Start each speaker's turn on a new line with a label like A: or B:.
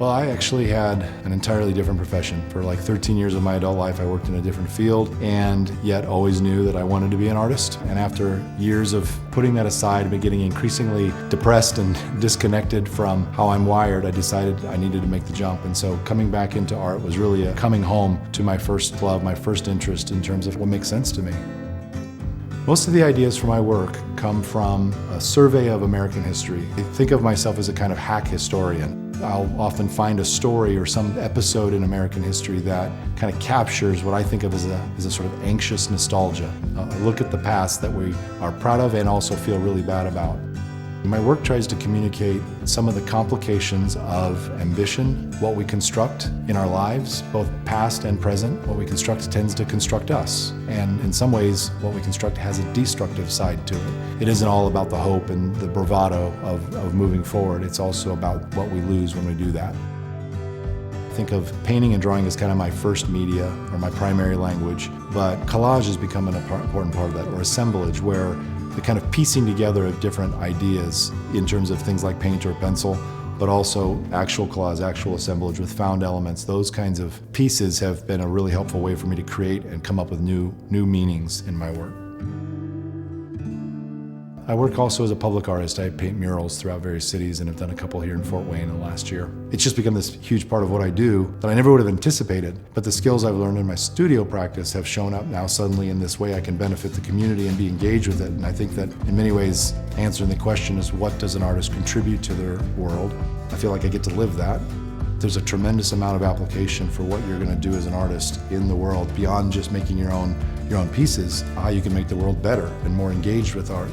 A: Well, I actually had an entirely different profession. For like 13 years of my adult life, I worked in a different field and yet always knew that I wanted to be an artist. And after years of putting that aside and getting increasingly depressed and disconnected from how I'm wired, I decided I needed to make the jump. And so coming back into art was really a coming home to my first love, my first interest in terms of what makes sense to me. Most of the ideas for my work come from a survey of American history. I think of myself as a kind of hack historian. I'll often find a story or some episode in American history that kind of captures what I think of as a sort of anxious nostalgia, a look at the past that we are proud of and also feel really bad about. My work tries to communicate some of the complications of ambition, what we construct in our lives, both past and present. What we construct tends to construct us, and in some ways, what we construct has a destructive side to it. It isn't all about the hope and the bravado of moving forward. It's also about what we lose when we do that. I think of painting and drawing as kind of my first media or my primary language, but collage has become an important part of that, or assemblage, where the kind of piecing together of different ideas in terms of things like paint or pencil, but also actual collage, actual assemblage with found elements. Those kinds of pieces have been a really helpful way for me to create and come up with new meanings in my work. I work also as a public artist. I paint murals throughout various cities and have done a couple here in Fort Wayne in the last year. It's just become this huge part of what I do that I never would have anticipated, but the skills I've learned in my studio practice have shown up now suddenly in this way I can benefit the community and be engaged with it. And I think that in many ways, answering the question is, what does an artist contribute to their world? I feel like I get to live that. There's a tremendous amount of application for what you're going to do as an artist in the world beyond just making your own pieces, how you can make the world better and more engaged with art.